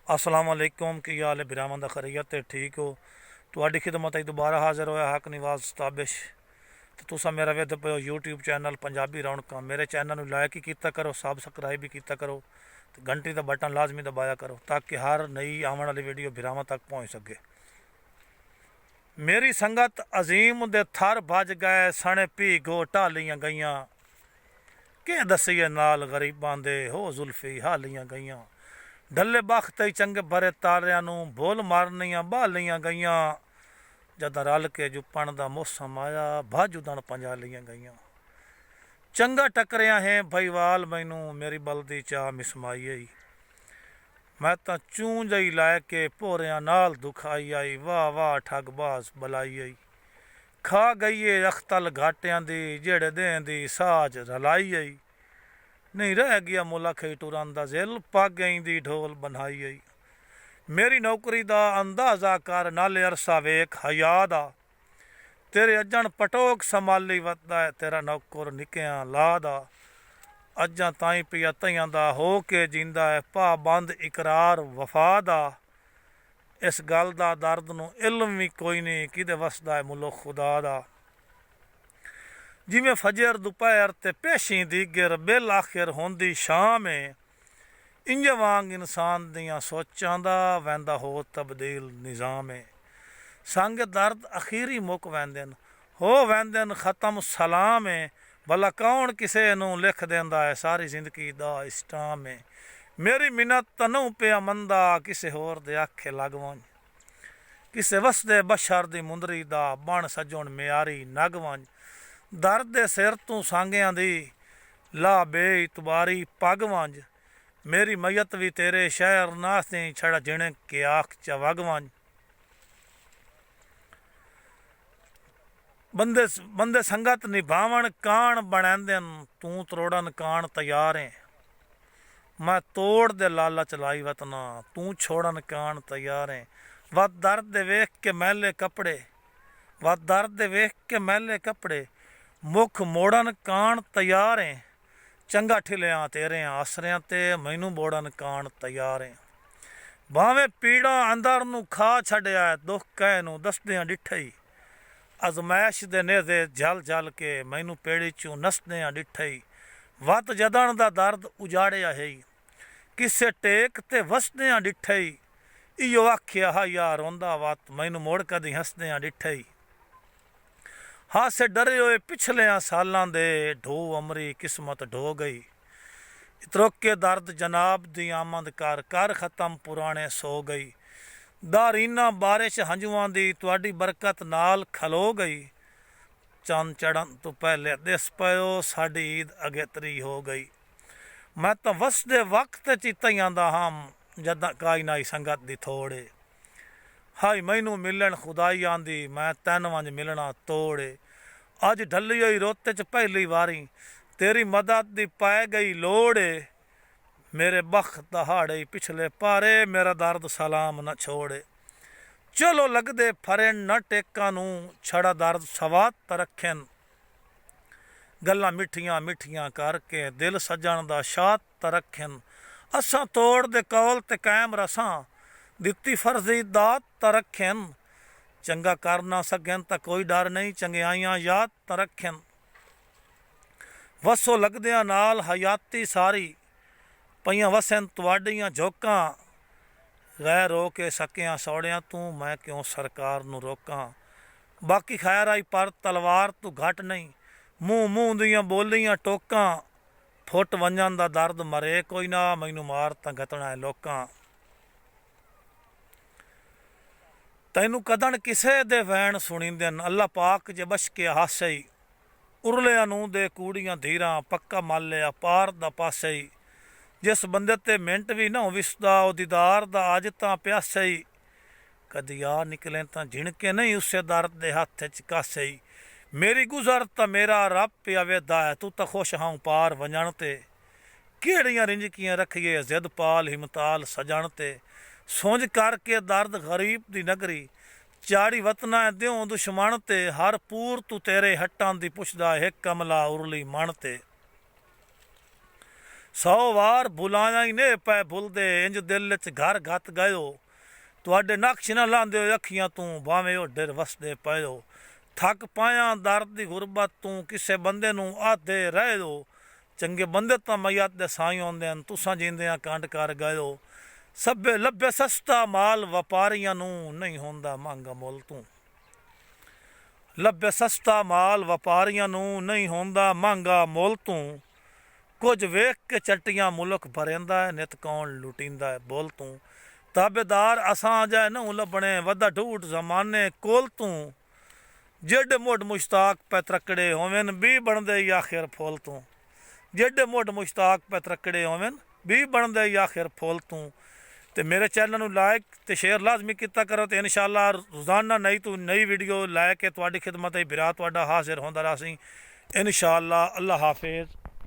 असलामुअलैकुम की हाल है बिरामन दा खैरियत ते ठीक हो। तुहाडी खिदमत दोबारा हाजिर होया हक निवाज ताबिश। तो तुसा मेरा वेद पे यूट्यूब चैनल पंजाबी रौनक मेरे चैनल लाइक ही किया करो, सबसक्राइब भी किया करो, तो घंटी का बटन लाजमी दबाया करो ताकि हर नई आने वाली वीडियो बिरामा तक पहुँच सके। मेरी संगत अजीम दे थर भज गए सने पी गो ढालियां गईयां के दसिए नाल गरीबां दे हो जुल्फी हालियां गईयां ढले बख्त चंगे भरे तारियां नूं बोल मारनियां बहालियां गईयां जद रल के जुपण दा मौसम आया भज उदण पंजालियां गईयां चंगा टकरिया है भईवाल मैनू मेरी बलदी चाह मिसमाई आई मैं तां चूं जई लै के भोरियां नाल दुखाई आई वाह वाह ठगबाज बलाई आई खा गईए अख्तल घाटियां दी जेड़े दें दी साज रलाई आई नहीं रह गया मुला खई टुरन दा जिल पग दी ढोल बनाई आई मेरी नौकरी दा अंदाजा कर नाले अरसा वेख हया दा तेरे अजन पटोक संभाली वतदा है तेरा नौकर निकिया ला दा अजा ताई पिया तइयां दा हो के जींदा है पाबंद इकरार वफा दा इस गल दा दर्द नूं इल्म भी कोई नहीं किदे वसदा है मुलो खुदा दा जिमें फजर दोपहर ते पेशी दीगर बिल आखिर होंदी शाम इंज वांग इंसान दियां सोचां दा वैंदा हो तब्दील निज़ाम संग दर्द अखीरी मुक वैंदन हो वैंदन ख़त्म सलाम भला कौन किसे नूं लिख देंदा है सारी जिंदगी दा इस्टाम मेरी मिन्नत तनू पिया मंदा किसे होर दे आखे लग वंज किसे वसदे बशर दी मुंदरी दा बण सजोण म्यारी नग वंज दर्द दे सिर तू सांगियां दी ला बे इतबारी पग वंज मेरी मैयत भी तेरे शहर नास्ती छड़ा जिने के आख चवग वंज बंदे बंदे संगत निभावण कान बनैंदन तू त्रोड़न कान तैयार है मैं तोड़ दे लालच लाई वतना तू छोड़न कान तैयार है वत दर्द दे वेख के मैले कपड़े वत दर्द दे वेख के मैले कपड़े मुख मोड़न कान तैयार है चंगा ठिलिया तेरे आसरियां ते मैनू मोड़न कान तैयार है भावें पीड़ा अंदर नू खा छड़िया दुख कह नू दसदियां डिठई अजमैश दे नेज़े जल जल के मैनू पेड़ी चू नसदियां डिठई वत जदन दा दर्द उजाड़िया है किसे टेक ते वसदियां डिठई इयो आखिया हा यार रोंदा वत मैनू मोड़ कदी हसदियां डिठई हासे डरे हुए पिछलिया सालां दे ढो अमरी किस्मत ढो गई इतरोके दर्द जनाब दी आमद कर ख़त्म पुराने सो गई दारीना बारिश हंजुआं दी तुहाडी बरकत नाल खलो गई चंद चढ़न तो पहले दिस पयो साडी ईद अगेतरी हो गई मैं तो वसदे वक्त चितइयां दा हम जदा काई नाई संगत दी थोड़े हाई मैनू मिलन खुदाई आंदी मैं तैन वंज मिलना तोड़े अज ढली हुई रोते च पहली वारी तेरी मदद दी पाए गई लोड़े मेरे बख्त दहाड़े पिछले पारे मेरा दर्द सलाम न छोड़े चलो लगदे फरे न टेका नू छड़ा दर्द सवात रखन गल्लां मिठियां मिठियां करके दिल सजन दा शात रखन असां तोड़ दे कौल ते कायम रसां दित्ती फर्जी दात तरखन चंगा कर ना सकन तो कोई डर नहीं चंगियाइयां याद तरखन वसो लगदियां नाल हयाती सारी पईयां वसन तुहाडियां झोंकां गैर रो के सकियां सौड़ियां तू मैं क्यों सरकार नू रोकां बाकी खैर आई पर तलवार तू घट नहीं मूँह मूँह दियां बोलियां टोकां फुट वंजन दा दर्द मरे कोई ना मैनू मार तां गतना है लोकां तैनू कदन किसे दे वैन सुनींदन अल्लाह पाक जे बश के हासे उरलिया नूं दे कूड़ियां धीरां पक्का मालिया पार दा पासे जिस बंदे ते मिंट भी ना विसदा ओ दीदार दा अज तां प्यासे कदी आ निकले तां झिणके नहीं उसे दर्द दे हथ च कासे मेरी गुजर तां मेरा रब पिया वेदा है तू तां खुश हां पार वंजण ते केड़ियां रिंजकियां रखिए जिद पाल हिमताल सजण ते सुंज करके दर्द गरीब दी नगरी चाड़ी वतना द्यों दुश्मन ते हर पूर तू तेरे हट्टां दी पुछदा है कमला उरली मन ते 100 ਵਾਰ ਭੁਲਾਇਆ ਹੀ ਨੇ ਪੈ ਭੁੱਲਦੇ ਇੰਜ ਦਿਲ ਚ ਘਰ ਘੱਤ ਗਇਓ ਤੁਹਾਡੇ ਨਕਸ਼ ਨਾ ਲਾਂਦੇ ਹੋ ਅੱਖੀਆਂ ਤੂੰ ਭਾਵੇਂ ਉਹ ਡਰ ਵਸਦੇ ਪਇਓ ਥੱਕ ਪਾਇਆ ਦਰਦ ਦੀ ਗੁਰਬਤ ਤੂੰ ਕਿਸੇ ਬੰਦੇ ਨੂੰ ਆਦੇ ਰਹਿ ਦੋ ਚੰਗੇ ਬੰਦੇ ਤਾਂ ਮਯਤ ਦੇ ਸਾਈਂ ਆਉਂਦੇ ਹਨ ਤੁਸਾਂ ਜਿੰਦਿਆਂ ਕੰਡ ਕਰ ਗਇਓ ਸਭੇ ਲੱਭੇ ਸਸਤਾ ਮਾਲ ਵਪਾਰੀਆਂ ਨੂੰ ਨਹੀਂ ਹੁੰਦਾ ਮੰਗਾ ਮੁੱਲ ਤੂੰ ਲੱਭੇ ਸਸਤਾ ਮਾਲ ਵਪਾਰੀਆਂ ਨੂੰ ਨਹੀਂ ਹੁੰਦਾ ਮੰਗਾ ਮੁੱਲ ਤੂੰ ਕੁਝ ਵੇਖ ਕੇ ਚੱਟੀਆਂ ਮੁਲਕ ਭਰਿੰਦਾ ਹੈ ਨਿਤ ਕੌਣ ਲੁਟਿੰਦਾ ਹੈ ਬੋਲ ਤੂੰ ਤਾਬੇਦਾਰ ਅਸਾਂ ਜਾਏ ਨੂੰ ਲੱਭਣੇ ਵੱਡਾ ਢੂਟ ਜ਼ਮਾਨੇ ਕੋਲ ਤੂੰ ਜਿਹੜੇ ਮੋਢ ਮੁਸ਼ਤਾਕ ਪੈ ਤਰਕੜੇ ਹੋਵਨ ਵੀ ਬਣਦੇ ਆਖਿਰ ਫੁੱਲ ਤੂੰ ਜਿਹੜੇ ਮੋਢ ਮੁਸ਼ਤਾਕ ਪੈ ਤਰਕੜੇ ਹੋਵਨ ਵੀ ਬਣਦੇ ਆਖਿਰ ਫੁੱਲ ਤੂੰ ਤੇ ਮੇਰੇ ਚੈਨਲ ਨੂੰ ਲਾਈਕ ਤੇ ਸ਼ੇਅਰ ਲਾਜ਼ਮੀ ਕੀਤਾ ਕਰੋ ਤੇ ਇਨਸ਼ਾਅੱਲਾ ਰੋਜ਼ਾਨਾ ਨਈ ਵੀਡੀਓ ਲੈ ਕੇ ਤੁਹਾਡੀ ਖਿਦਮਤ ਵਿੱਚ ਬਿਰਾ ਤੁਹਾਡਾ ਹਾਜ਼ਰ ਹੁੰਦਾ ਰਹਾਂਗੇ ਇਨਸ਼ਾਅੱਲਾ। ਅੱਲਾ ਹਾਫਿਜ਼।